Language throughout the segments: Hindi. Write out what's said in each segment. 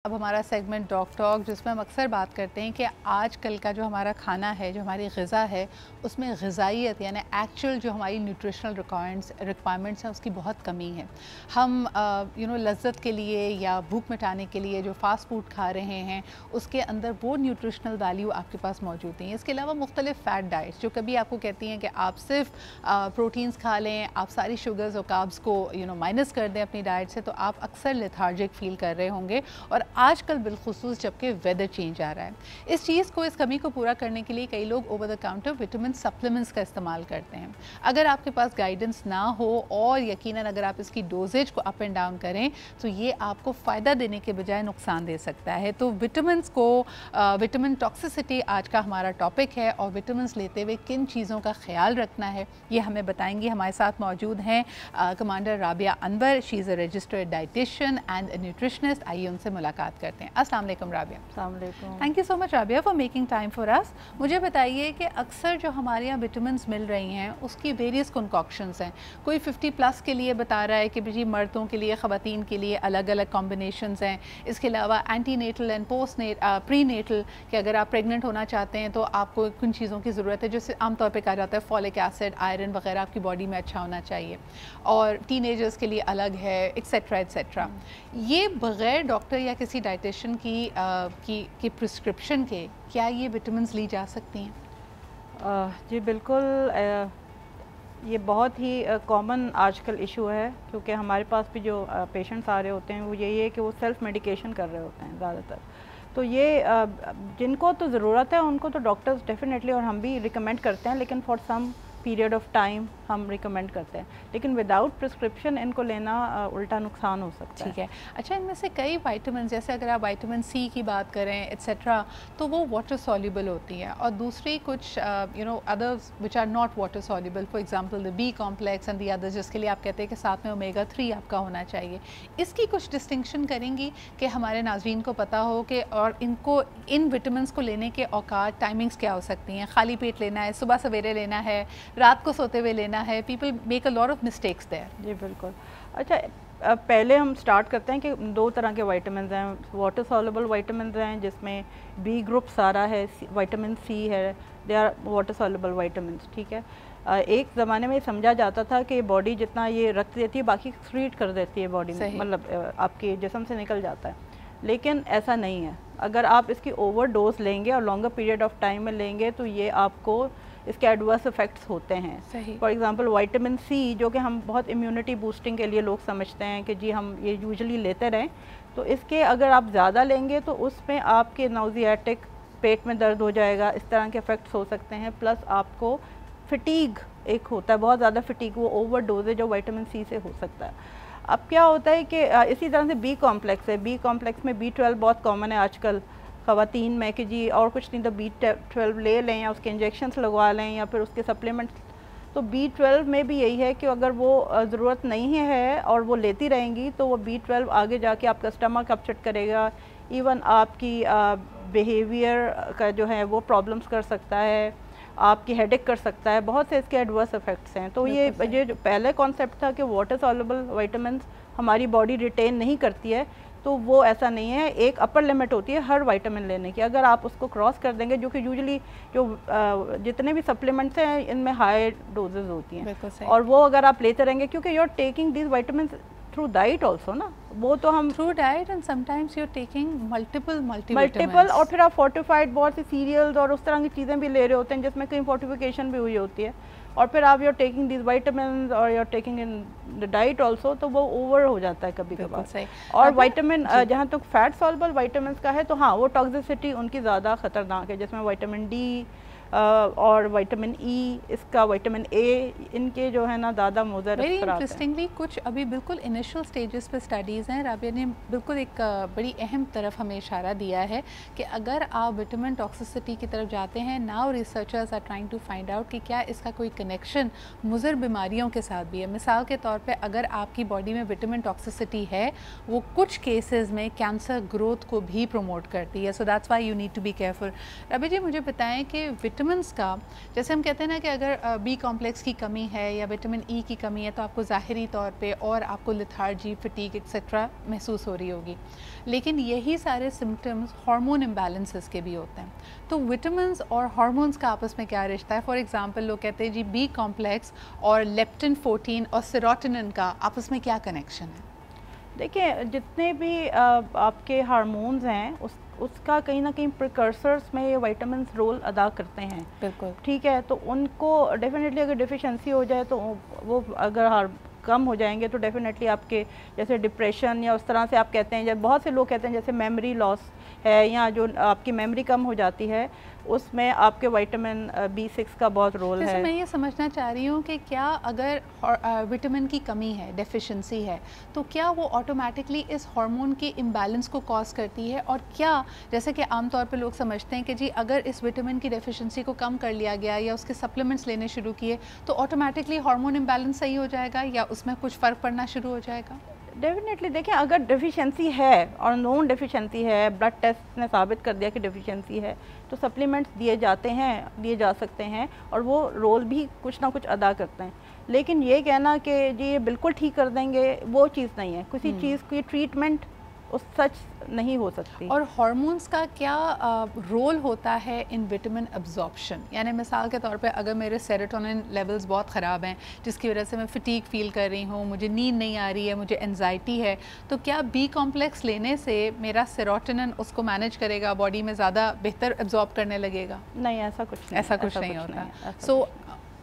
अब हमारा सेगमेंट डॉग टॉक जिसमें हम अक्सर बात करते हैं कि आजकल का जो हमारा खाना है, जो हमारी ग़िज़ा है, उसमें ग़िज़ाइयत यानी एक्चुअल जो हमारी न्यूट्रिशनल रिक्वायरमेंट्स हैं उसकी बहुत कमी है। हम लज़्ज़त के लिए या भूख मिटाने के लिए जो फ़ास्ट फूड खा रहे हैं उसके अंदर वो न्यूट्रिशनल वैल्यू आपके पास मौजूद नहीं है। इसके अलावा मुख्तलिफ़ फ़ैट डाइट्स जो कभी आपको कहती हैं कि आप सिर्फ प्रोटीन्स खा लें, आप सारी शुगर्स और कार्ब्स को माइनस कर दें अपनी डाइट से, तो आप अक्सर लेथार्जिक फ़ील कर रहे होंगे। और आजकल बिलखुसूस जबकि वेदर चेंज आ रहा है, इस चीज़ को, इस कमी को पूरा करने के लिए कई लोग over the counter vitamin supplements का इस्तेमाल करते हैं। अगर आपके पास गाइडेंस ना हो और यकीनन अगर आप इसकी डोजेज को अप एंड डाउन करें तो ये आपको फ़ायदा देने के बजाय नुकसान दे सकता है। तो विटामिन्स को विटामिन टॉक्सिसिटी आज का हमारा टॉपिक है और विटामिन्स लेते हुए किन चीज़ों का ख्याल रखना है ये हमें बताएंगी। हमारे साथ मौजूद हैं commander Rabia Anwar. She is a registered dietitian and nutritionist. आइए उनसे मुलाकात करते हैं। अस्सलाम वालेकुम राबिया। अस्सलाम वालेकुम। Thank you so much Rabia for making time for us. मुझे बताइए कि अक्सर जो हमारे यहाँ विटामिन्स मिल रही हैं उसकी वेरियस कंकॉक्शंस हैं। कोई 50+ के लिए बता रहा है कि जी मर्दों के लिए, ख़वातीन के लिए अलग अलग कॉम्बिनेशंस हैं। इसके अलावा antenatal and prenatal कि अगर आप प्रेग्नेंट होना चाहते हैं तो आपको किन चीज़ों की ज़रूरत है, जैसे आमतौर पर कहा जाता है फॉलिक एसिड, आयरन वगैरह आपकी बॉडी में अच्छा होना चाहिए, और टीनेजर्स के लिए अलग है, एक्सेट्रा एक्सेट्रा। ये बग़ैर डॉक्टर या किसी डाइटिशियन की प्रिस्क्रिप्शन के क्या ये विटामिन्स ली जा सकती हैं? जी बिल्कुल। ये बहुत ही कॉमन आजकल इशू है, क्योंकि हमारे पास भी जो पेशेंट्स आ रहे होते हैं वो यही है कि वो सेल्फ़ मेडिकेशन कर रहे होते हैं ज़्यादातर। तो ये जिनको तो ज़रूरत है उनको तो डॉक्टर्स डेफिनेटली और हम भी रिकमेंड करते हैं, लेकिन for some period of time हम रिकमेंड करते हैं, लेकिन विदाउट प्रिस्क्रिप्शन इनको लेना उल्टा नुकसान हो सकता है। ठीक है। अच्छा, इनमें से कई विटामिन, जैसे अगर आप विटामिन सी की बात करें एक्सेट्रा, तो वो वाटर सॉल्युबल होती है, और दूसरी कुछ others which are not water soluble, for example the B complex and the others, जिसके लिए आप कहते हैं कि साथ में ओमेगा 3 आपका होना चाहिए। इसकी कुछ डिस्टिंक्शन करेंगी कि हमारे नाज़रीन को पता हो कि और इनको इन विटामिन को लेने के औकात, टाइमिंग्स क्या हो सकती हैं? खाली पेट लेना है, सुबह सवेरे लेना है, रात को सोते हुए लेना है? People make a lot of mistakes there. जी बिल्कुल। अच्छा, पहले हम स्टार्ट करते हैं कि दो तरह के विटामिन्स हैं। वाटर सॉल्युबल विटामिन्स हैं जिसमें बी ग्रुप सारा है, विटामिन सी है, they are water soluble vitamins. ठीक है। एक ज़माने में समझा जाता था कि बॉडी जितना ये रक्त देती है बाकी एक्सक्रीट कर देती है बॉडी में, मतलब आपके जिस्म से निकल जाता है, लेकिन ऐसा नहीं है। अगर आप इसकी ओवर डोज लेंगे और लॉन्गर पीरियड ऑफ टाइम में लेंगे तो ये आपको इसके एडवर्स इफ़ेक्ट्स होते हैं। फॉर एग्जांपल विटामिन सी, जो कि हम बहुत इम्यूनिटी बूस्टिंग के लिए लोग समझते हैं कि जी हम ये यूजुअली लेते रहें, तो इसके अगर आप ज़्यादा लेंगे तो उसमें आपके नाउजियाटिक, पेट में दर्द हो जाएगा, इस तरह के इफ़ेक्ट्स हो सकते हैं। प्लस आपको फिटीग एक होता है, बहुत ज़्यादा फिटीग, वो ओवर डोजेज जो विटामिन सी से हो सकता है। अब क्या होता है कि इसी तरह से बी कॉम्प्लेक्स है। बी कॉम्प्लेक्स में B12 बहुत कॉमन है आजकल ख़वातीन में कि जी और कुछ नहीं तो B12 ले लें या उसके इंजेक्शन्स लगवा लें या फिर उसके सप्लीमेंट्स। तो B12 में भी यही है कि अगर वो ज़रूरत नहीं है और वो लेती रहेंगी तो वो B12 आगे जाके आपका स्टमक अपसेट करेगा, इवन आपकी बिहेवियर का जो है वो प्रॉब्लम्स कर सकता है, आपकी हेडेक कर सकता है, बहुत से इसके एडवर्स इफ़ेक्ट्स हैं। तो ये जो पहले कॉन्सेप्ट था कि वाटर सॉल्युबल विटामिन्स हमारी बॉडी रिटेन नहीं करती है, तो वो ऐसा नहीं है। एक अपर लिमिट होती है हर विटामिन लेने की, अगर आप उसको क्रॉस कर देंगे, जो कि यूजुअली जो जितने भी सप्लीमेंट्स हैं इनमें हाई डोजेज होती हैं, और वो अगर आप लेते रहेंगे, क्योंकि you are taking these vitamin through diet also ना, वो तो हम through diet and sometimes you are taking multiple, और फिर आप फोर्टिफाइड बहुत सी सीरियल्स और उस तरह की चीज़ें भी ले रहे होते हैं जिसमें कहीं फोर्टिफिकेशन भी हुई होती है, और फिर आप यूर टेकिंग दिस विटामिन और you're taking in the diet also, तो वो ओवर हो जाता है कभी कभार। और विटामिन जहाँ तक फैट सॉल्युबल विटामिन का है तो हाँ, वो टॉक्सिसिटी उनकी ज़्यादा ख़तरनाक है, जिसमें विटामिन डी और विटामिन ई, इसका विटामिन ए, इनके जो है ना ज़्यादा मुज़र। वेरी इंटरेस्टिंगली कुछ अभी बिल्कुल इनिशियल स्टेजेस पे स्टडीज़ हैं। राबिया ने बिल्कुल एक बड़ी अहम तरफ हमें इशारा दिया है कि अगर आप विटामिन टॉक्सिसिटी की तरफ जाते हैं, now researchers are trying to find out कि क्या इसका कोई कनेक्शन मुज़र बीमारियों के साथ भी है। मिसाल के तौर पे अगर आपकी बॉडी में विटामिन टॉक्सिसिटी है, वो कुछ केसेस में कैंसर ग्रोथ को भी प्रमोट करती है। So that's why you need to be careful. Rabia ji, मुझे बताएं कि विटामिन्स का, जैसे हम कहते हैं ना कि अगर बी कॉम्प्लेक्स की कमी है या विटामिन ई की कमी है तो आपको ज़ाहिरी तौर पे और आपको लिथार्जी, फटीग एक्सेट्रा महसूस हो रही होगी, लेकिन यही सारे सिम्टम्स हार्मोन इम्बैलेंसेस के भी होते हैं। तो विटामिन्स और हार्मोन्स का आपस में क्या रिश्ता है? फॉर एग्जांपल लोग कहते हैं जी बी कॉम्प्लेक्स और लेप्टिन 14 और सेरोटोनिन का आपस में क्या कनेक्शन है? देखिए, जितने भी आपके हार्मोन्स हैं उसका कहीं ना कहीं प्रिकर्सर्स में ये विटामिन्स रोल अदा करते हैं। बिल्कुल ठीक है, तो उनको डेफिनेटली अगर डिफिशिएंसी हो जाए तो वो अगर कम हो जाएंगे तो डेफिनेटली आपके जैसे डिप्रेशन या उस तरह से आप कहते हैं, जब बहुत से लोग कहते हैं जैसे मेमोरी लॉस है या जो आपकी मेमोरी कम हो जाती है, उसमें आपके विटामिन B6 का बहुत रोल है। मैं ये समझना चाह रही हूँ कि क्या अगर विटामिन की कमी है, डेफिशिएंसी है, तो क्या वो ऑटोमेटिकली इस हार्मोन के इम्बैलेंस को कॉज करती है? और क्या, जैसे कि आमतौर पे लोग समझते हैं कि जी अगर इस विटामिन की डेफिशिएंसी को कम कर लिया गया या उसके सप्लीमेंट्स लेने शुरू किए तो ऑटोमेटिकली हार्मोन इम्बैलेंस सही हो जाएगा या उसमें कुछ फ़र्क पड़ना शुरू हो जाएगा? डेफिनेटली देखिए, अगर डेफिशिएंसी है और नोन डेफिशिएंसी है, ब्लड टेस्ट ने साबित कर दिया कि डेफिशिएंसी है, तो सप्लीमेंट्स दिए जाते हैं, दिए जा सकते हैं और वो रोल भी कुछ ना कुछ अदा करते हैं। लेकिन ये कहना कि जी ये बिल्कुल ठीक कर देंगे, वो चीज़ नहीं है। किसी चीज़ की ट्रीटमेंट उस सच नहीं हो सकती। और हार्मोन्स का क्या रोल होता है इन विटामिन अब्जॉर्प्शन? यानी मिसाल के तौर पे अगर मेरे सेरोटोनिन लेवल्स बहुत ख़राब हैं जिसकी वजह से मैं फटीग फील कर रही हूँ, मुझे नींद नहीं आ रही है, मुझे एनजाइटी है, तो क्या बी कॉम्प्लेक्स लेने से मेरा सेरोटोनिन उसको मैनेज करेगा, बॉडी में ज़्यादा बेहतर एब्जॉर्ब करने लगेगा? नहीं, ऐसा कुछ नहीं, ऐसा कुछ नहीं होता। So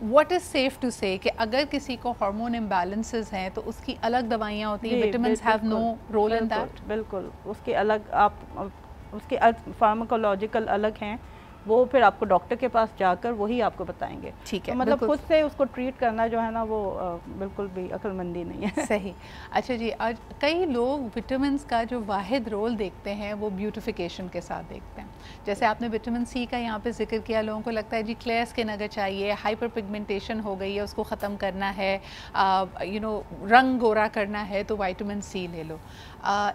what is safe to say कि अगर किसी को हार्मोन इम्बैलेंसेस हैं तो उसकी अलग दवाइयाँ होती हैं, vitamins have no role in that? बिल्कुल, उसके अलग आप उसके फार्माकोलॉजिकल अलग हैं, वो फिर आपको डॉक्टर के पास जाकर वही आपको बताएंगे। ठीक है, तो मतलब खुद से उसको ट्रीट करना जो है ना वो बिल्कुल भी अक्लमंदी नहीं है। सही। अच्छा जी, आज कई लोग विटामिन्स का जो वाहिद रोल देखते हैं वो ब्यूटिफिकेशन के साथ देखते हैं। जैसे आपने विटामिन सी का यहाँ पे जिक्र किया, लोगों को लगता है जी क्लियर स्किन अगर चाहिए, हाइपर पिगमेंटेशन हो गई है उसको ख़त्म करना है, रंग गोरा करना है तो विटामिन सी ले लो।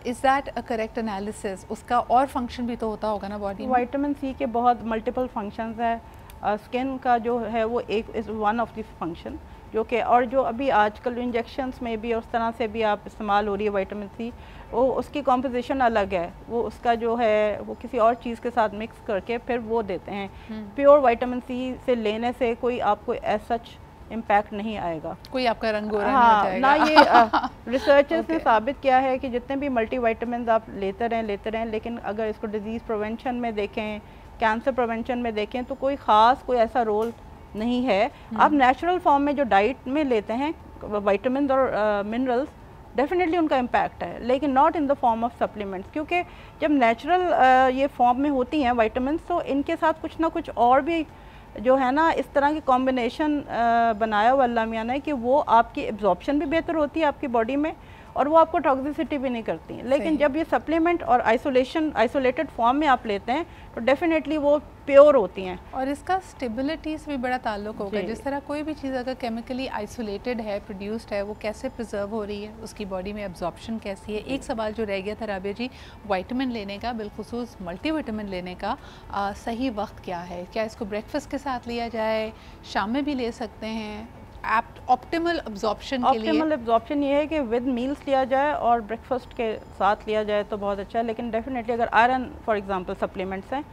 Is that a correct analysis? उसका और फंक्शन भी तो होता होगा ना बॉडी में? विटामिन सी के बहुत मल्टीपल फंक्शंस है। स्किन का जो है वो एक is one of the function जो कि, और जो अभी आजकल इंजेक्शंस में भी उस तरह से भी आप इस्तेमाल हो रही है विटामिन सी, वो उसकी कॉम्पोजिशन अलग है, वो उसका जो है वो किसी और चीज़ के साथ मिक्स करके फिर वो देते हैं। प्योर विटामिन सी से लेने से कोई आपको एज सच इम्पैक्ट नहीं आएगा, कोई आपका रंग गोरा नहीं हो जाएगा। ना ये रिसर्चर्स ने साबित किया है कि जितने भी मल्टी विटामिन आप लेते रहें, लेकिन अगर इसको डिजीज़ प्रिवेंशन में देखें, कैंसर प्रिवेंशन में देखें तो कोई ख़ास कोई ऐसा रोल नहीं है। आप नेचुरल फॉर्म में जो डाइट में लेते हैं विटामिन और मिनरल्स, डेफिनेटली उनका इम्पैक्ट है, लेकिन not in the form of supplements, क्योंकि जब नेचुरल ये फॉर्म में होती हैं विटामिन्स तो इनके साथ कुछ ना कुछ और भी जो है ना इस तरह की कॉम्बिनेशन बनाया हुआ अल्लाह मियां ने कि वो आपकी एब्जॉर्प्शन भी बेहतर होती है आपकी बॉडी में और वो आपको टॉक्सिसिटी भी नहीं करती हैं। लेकिन जब ये सप्लीमेंट और आइसोलेटेड फॉर्म में आप लेते हैं तो डेफिनेटली वो प्योर होती हैं। और इसका स्टेबिलिटी से भी बड़ा ताल्लुक होगा, जिस तरह कोई भी चीज़ अगर केमिकली आइसोलेटेड है, प्रोड्यूस्ड है, वो कैसे प्रिजर्व हो रही है, उसकी बॉडी में एब्जॉर्प्शन कैसी है। एक सवाल जो रह गया था राबिया जी, विटामिन लेने का, बिलखुसूस मल्टीविटामिन लेने का सही वक्त क्या है? क्या इसको ब्रेकफास्ट के साथ लिया जाए, शाम में भी ले सकते हैं? ऑप्टिमल एब्जॉर्प्शन के लिए ऑप्टिमल एब्जॉर्प्शन ये है कि विद मील्स लिया जाए और ब्रेकफास्ट के साथ लिया जाए तो बहुत अच्छा है। लेकिन डेफिनेटली अगर आयरन फॉर एग्जांपल सप्लीमेंट्स हैं,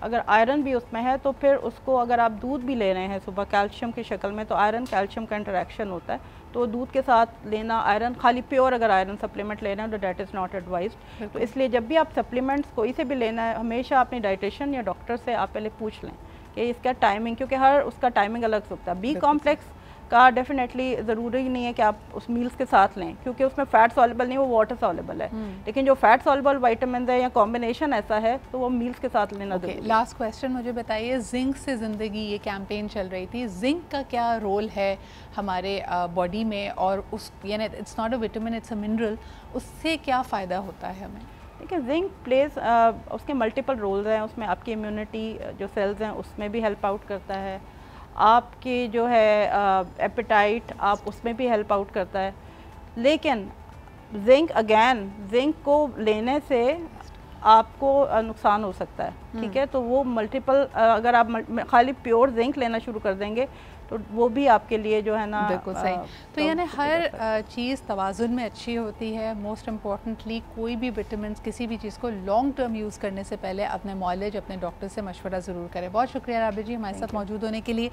अगर आयरन भी उसमें है तो फिर उसको अगर आप दूध भी ले रहे हैं सुबह कैल्शियम की शक्ल में, तो आयरन कैल्शियम का इंटरेक्शन होता है, तो दूध के साथ लेना आयरन, खाली प्योर अगर आयरन सप्लीमेंट लेना है तो डैट इज़ नॉट एडवाइज्ड। तो इसलिए जब भी आप सप्लीमेंट्स कोई से भी लेना है, हमेशा अपनी डाइटिशियन या डॉक्टर से आप पहले पूछ लें कि इसका टाइमिंग, क्योंकि हर उसका टाइमिंग अलग होता है। बी कॉम्प्लेक्स का डेफिनेटली ज़रूरी नहीं है कि आप उस मील्स के साथ लें, क्योंकि उसमें फ़ैट सॉल्युबल नहीं, वो वाटर सॉल्युबल है। लेकिन जो फ़ैट सॉल्युबल विटामिन है या कॉम्बिनेशन ऐसा है तो वो मील्स के साथ लेना ज़रूरी है। लास्ट क्वेश्चन मुझे बताइए, जिंक से ज़िंदगी ये कैंपेन चल रही थी, जिंक का क्या रोल है हमारे बॉडी में? और उस यानी it's not a vitamin, it's a mineral, उससे क्या फ़ायदा होता है हमें? देखिए, जिंक प्लेस उसके मल्टीपल रोल्स हैं, उसमें आपकी इम्यूनिटी जो सेल्स हैं उसमें भी हेल्प आउट करता है, आपकी जो है एपेटाइट आप उसमें भी हेल्प आउट करता है। लेकिन जिंक को लेने से आपको नुकसान हो सकता है। ठीक है, तो वो मल्टीपल अगर आप खाली प्योर जिंक लेना शुरू कर देंगे तो वो भी आपके लिए जो है ना बिल्कुल सही। तो यानी हर चीज़ तवाज़ुन में अच्छी होती है। मोस्ट इम्पॉर्टेंटली कोई भी विटामिन किसी भी चीज़ को लॉन्ग टर्म यूज़ करने से पहले अपने मॉलेज अपने डॉक्टर से मशवरा ज़रूर करें। बहुत शुक्रिया राबिया जी हमारे साथ मौजूद होने के लिए।